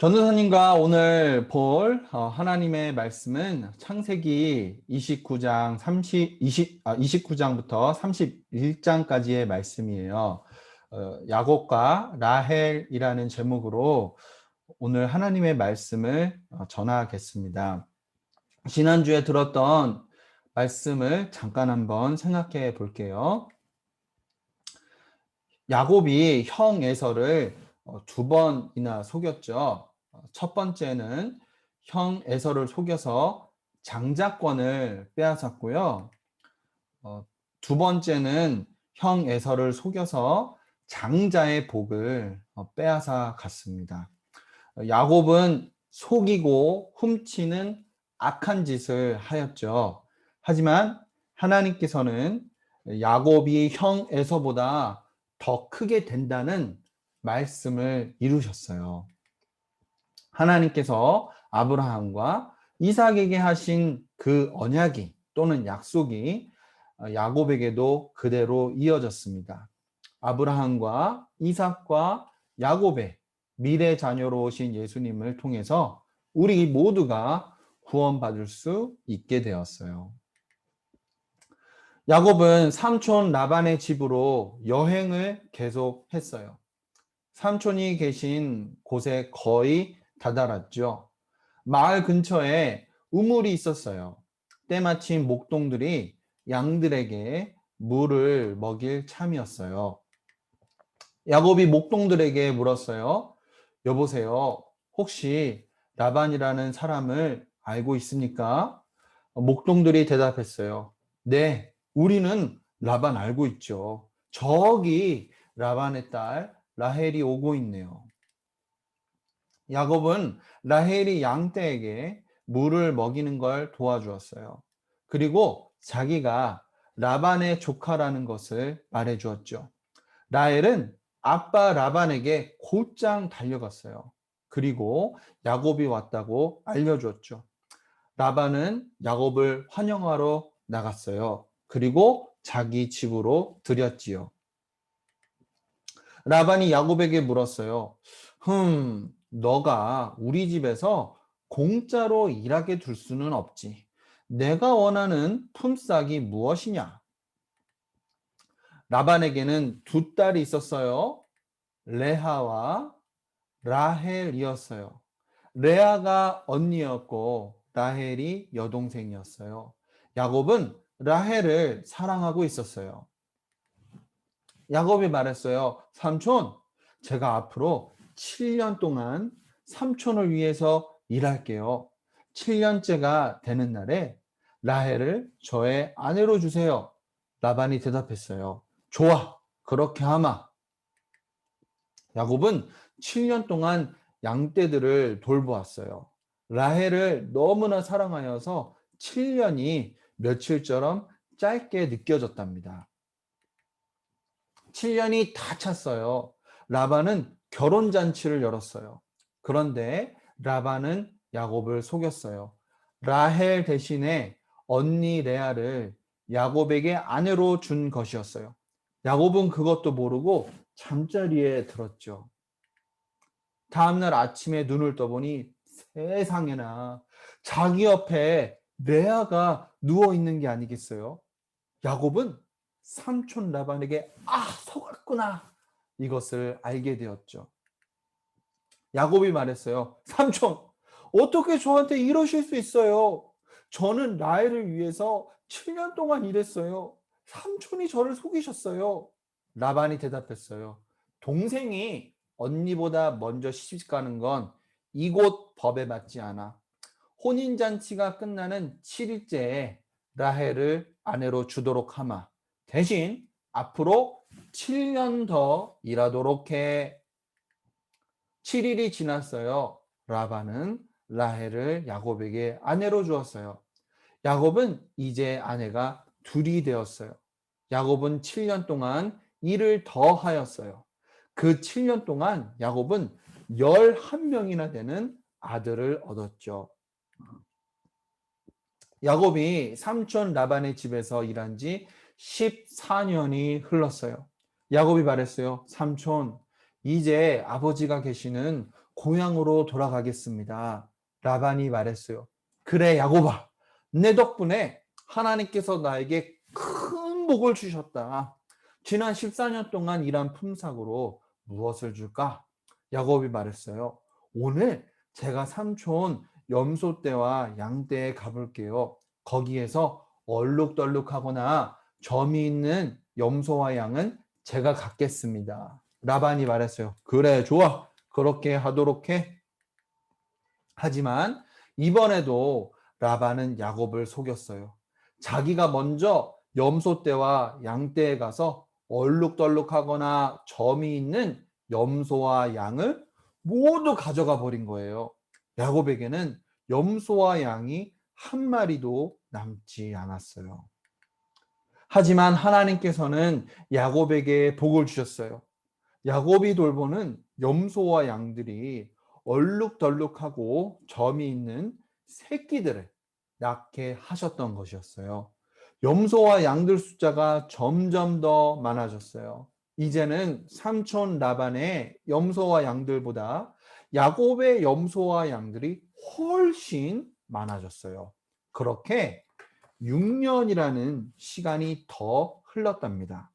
전도사님과 오늘 볼 하나님의 말씀은 창세기 29장 29장부터 31장까지의 말씀이에요. 야곱과 라헬이라는 제목으로 오늘 하나님의 말씀을 전하겠습니다. 지난주에 들었던 말씀을 잠깐 한번 생각해 볼게요. 야곱이 형 에서를 두 번이나 속였죠. 첫 번째는 형 에서를 속여서 장자권을 빼앗았고요. 두 번째는 형 에서를 속여서 장자의 복을 빼앗아 갔습니다. 야곱은 속이고 훔치는 악한 짓을 하였죠. 하지만 하나님께서는 야곱이 형 에서보다 더 크게 된다는 말씀을 이루셨어요. 하나님께서 아브라함과 이삭에게 하신 그 언약이 또는 약속이 야곱에게도 그대로 이어졌습니다. 아브라함과 이삭과 야곱의 미래 자녀로 오신 예수님을 통해서 우리 모두가 구원받을 수 있게 되었어요. 야곱은 삼촌 라반의 집으로 여행을 계속했어요. 삼촌이 계신 곳에 거의 다다랐죠. 마을 근처에 우물이 있었어요. 때마침 목동들이 양들에게 물을 먹일 참이었어요. 야곱이 목동들에게 물었어요. 여보세요. 혹시 라반이라는 사람을 알고 있습니까? 목동들이 대답했어요. 네, 우리는 라반 알고 있죠. 저기 라반의 딸 라헬이 오고 있네요. 야곱은 라헬이 양떼에게 물을 먹이는 걸 도와주었어요. 그리고 자기가 라반의 조카라는 것을 말해 주었죠. 라헬은 아빠 라반에게 곧장 달려갔어요. 그리고 야곱이 왔다고 알려주었죠. 라반은 야곱을 환영하러 나갔어요. 그리고 자기 집으로 들였지요. 라반이 야곱에게 물었어요. 너가 우리 집에서 공짜로 일하게 둘 수는 없지. 내가 원하는 품삯이 무엇이냐? 라반에게는 두 딸이 있었어요. 레아와 라헬이었어요. 레아가 언니였고 라헬이 여동생이었어요. 야곱은 라헬을 사랑하고 있었어요. 야곱이 말했어요. 삼촌, 제가 앞으로 7년 동안 삼촌을 위해서 일할게요. 7년째가 되는 날에 라헬을 저의 아내로 주세요. 라반이 대답했어요. 좋아, 그렇게 하마. 야곱은 7년 동안 양떼들을 돌보았어요. 라헬을 너무나 사랑하여서 7년이 며칠처럼 짧게 느껴졌답니다. 7년이 다 찼어요. 라반은 결혼잔치를 열었어요. 그런데 라반은 야곱을 속였어요. 라헬 대신에 언니 레아를 야곱에게 아내로 준 것이었어요. 야곱은 그것도 모르고 잠자리에 들었죠. 다음날 아침에 눈을 떠보니 세상에나 자기 옆에 레아가 누워 있는 게 아니겠어요? 야곱은 삼촌 라반에게 속았구나 이것을 알게 되었죠. 야곱이 말했어요. 삼촌, 어떻게 저한테 이러실 수 있어요? 저는 라헬을 위해서 7년 동안 일했어요. 삼촌이 저를 속이셨어요. 라반이 대답했어요. 동생이 언니보다 먼저 시집가는 건 이곳 법에 맞지 않아. 혼인잔치가 끝나는 7일째에 라헬을 아내로 주도록 하마. 대신 앞으로 7년 더 일하도록 해. 7일이 지났어요. 라반은 라헬을 야곱에게 아내로 주었어요. 야곱은 이제 아내가 둘이 되었어요. 야곱은 7년 동안 일을 더 하였어요. 그 7년 동안 야곱은 11명이나 되는 아들을 얻었죠. 야곱이 삼촌 라반의 집에서 일한 지 14년이 흘렀어요. 야곱이 말했어요. 삼촌, 이제 아버지가 계시는 고향으로 돌아가겠습니다. 라반이 말했어요. 그래, 야곱아. 내 덕분에 하나님께서 나에게 큰 복을 주셨다. 지난 14년 동안 일한 품삯으로 무엇을 줄까? 야곱이 말했어요. 오늘 제가 삼촌 염소 떼와 양 떼에 가볼게요. 거기에서 얼룩덜룩하거나 점이 있는 염소와 양은 제가 갖겠습니다. 라반이 말했어요. 그래, 좋아. 그렇게 하도록 해. 하지만 이번에도 라반은 야곱을 속였어요. 자기가 먼저 염소떼와 양떼에 가서 얼룩덜룩하거나 점이 있는 염소와 양을 모두 가져가 버린 거예요. 야곱에게는 염소와 양이 한 마리도 남지 않았어요. 하지만 하나님께서는 야곱에게 복을 주셨어요. 야곱이 돌보는 염소와 양들이 얼룩덜룩하고 점이 있는 새끼들을 낳게 하셨던 것이었어요. 염소와 양들 숫자가 점점 더 많아졌어요. 이제는 삼촌 라반의 염소와 양들보다 야곱의 염소와 양들이 훨씬 많아졌어요. 그렇게 6년이라는 시간이 더 흘렀답니다.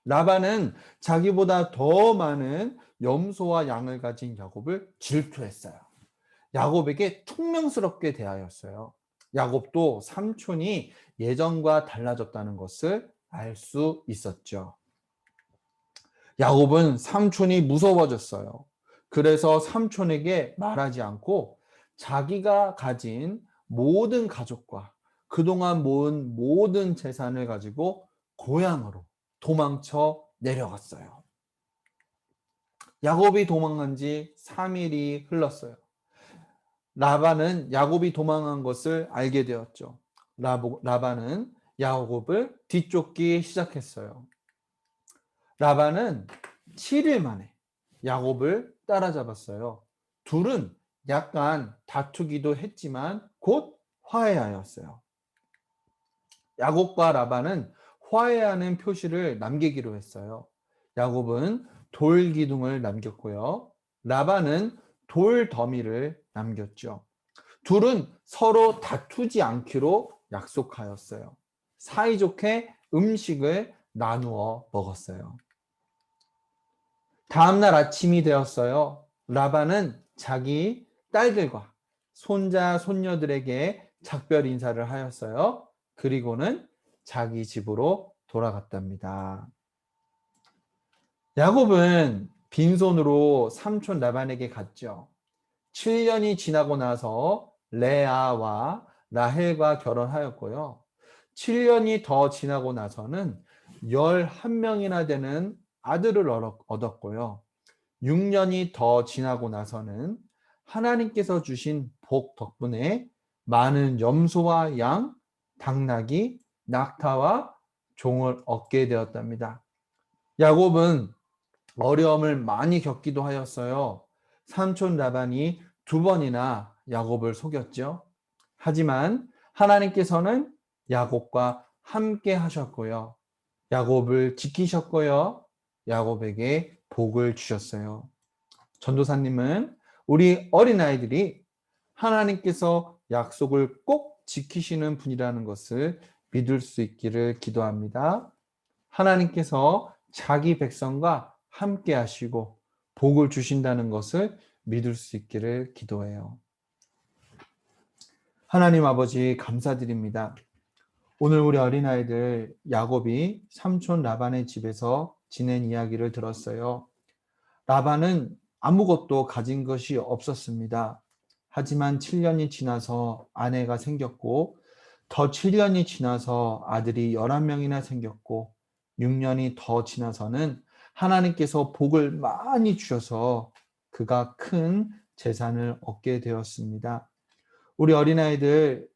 라반은 자기보다 더 많은 염소와 양을 가진 야곱을 질투했어요. 야곱에게 퉁명스럽게 대하였어요. 야곱도 삼촌이 예전과 달라졌다는 것을 알 수 있었죠. 야곱은 삼촌이 무서워졌어요. 그래서 삼촌에게 말하지 않고 자기가 가진 모든 가족과 그동안 모은 모든 재산을 가지고 고향으로 도망쳐 내려갔어요. 야곱이 도망간 지 3일이 흘렀어요. 라반은 야곱이 도망한 것을 알게 되었죠. 라반은 야곱을 뒤쫓기 시작했어요. 라반은 7일 만에 야곱을 따라잡았어요. 둘은 약간 다투기도 했지만 곧 화해하였어요. 야곱과 라반은 화해하는 표시를 남기기로 했어요. 야곱은 돌 기둥을 남겼고요. 라반은 돌 더미를 남겼죠. 둘은 서로 다투지 않기로 약속하였어요. 사이좋게 음식을 나누어 먹었어요. 다음날 아침이 되었어요. 라반은 자기 딸들과 손자, 손녀들에게 작별 인사를 하였어요. 그리고는 자기 집으로 돌아갔답니다. 야곱은 빈손으로 삼촌 라반에게 갔죠. 7년이 지나고 나서 레아와 라헬과 결혼하였고요. 7년이 더 지나고 나서는 11명이나 되는 아들을 얻었고요. 6년이 더 지나고 나서는 하나님께서 주신 복 덕분에 많은 염소와 양, 당나귀, 낙타와 종을 얻게 되었답니다. 야곱은 어려움을 많이 겪기도 하였어요. 삼촌 라반이 2번이나 야곱을 속였죠. 하지만 하나님께서는 야곱과 함께 하셨고요. 야곱을 지키셨고요. 야곱에게 복을 주셨어요. 전도사님은 우리 어린아이들이 하나님께서 약속을 꼭 지키시는 분이라는 것을 믿을 수 있기를 기도합니다. 하나님께서 자기 백성과 함께 하시고 복을 주신다는 것을 믿을 수 있기를 기도해요. 하나님 아버지 감사드립니다. 오늘 우리 어린아이들 야곱이 삼촌 라반의 집에서 지낸 이야기를 들었어요. 라반은 아무것도 가진 것이 없었습니다. 하지만 7년이 지나서 아내가 생겼고 더 7년이 지나서 아들이 11명이나 생겼고 6년이 더 지나서는 하나님께서 복을 많이 주셔서 그가 큰 재산을 얻게 되었습니다. 우리 어린아이들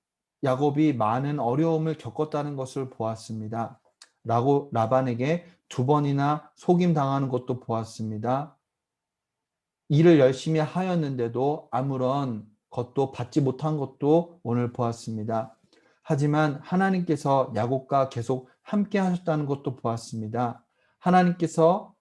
야곱이 많은 어려움을 겪었다는 것을 보았습니다. 라반에게 2번이나 속임당하는 것도 보았습니다. 일을 열심히 하였는데도 아무런 것도 받지 못한 것도 오늘 보았습니다. 하지만 하나님께서 야곱과 계속 함께 하셨다는 것도 보았습니다. 하나님께서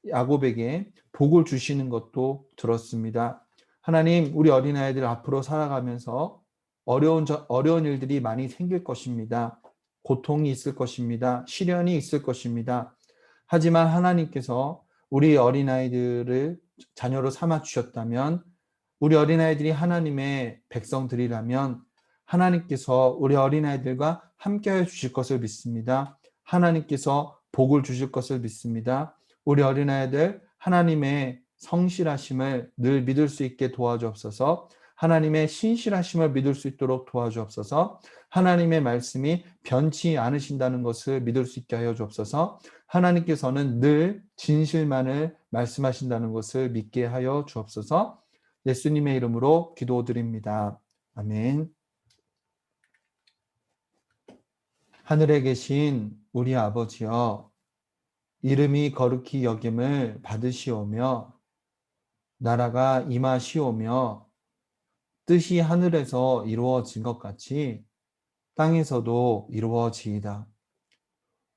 야곱에게 복을 주시는 것도 들었습니다. 하나님, 우리 어린아이들 앞으로 살아가면서 어려운 일들이 많이 생길 것입니다. 고통이 있을 것입니다. 시련이 있을 것입니다. 하지만 하나님께서 우리 어린아이들을 자녀로 삼아 주셨다면, 우리 어린아이들이 하나님의 백성들이라면 하나님께서 우리 어린아이들과 함께해 주실 것을 믿습니다. 하나님께서 복을 주실 것을 믿습니다. 우리 어린아이들 하나님의 성실하심을 늘 믿을 수 있게 도와주옵소서. 하나님의 신실하심을 믿을 수 있도록 도와주옵소서. 하나님의 말씀이 변치 않으신다는 것을 믿을 수 있게 하여 주옵소서. 하나님께서는 늘 진실만을 말씀하신다는 것을 믿게 하여 주옵소서. 예수님의 이름으로 기도드립니다. 아멘. 하늘에 계신 우리 아버지여, 이름이 거룩히 여김을 받으시오며 나라가 임하시오며 뜻이 하늘에서 이루어진 것 같이 땅에서도 이루어지이다.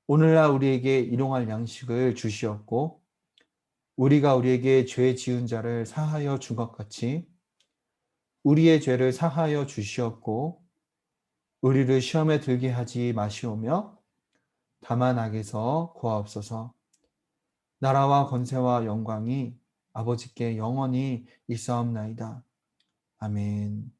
오늘날 우리에게 일용할 양식을 주시었고 우리가 우리에게 죄 지은 자를 사하여 준 것 같이 우리의 죄를 사하여 주시었고 우리를 시험에 들게 하지 마시오며 다만 악에서 구하옵소서. 나라와 권세와 영광이 아버지께 영원히 있사옵나이다. 아멘.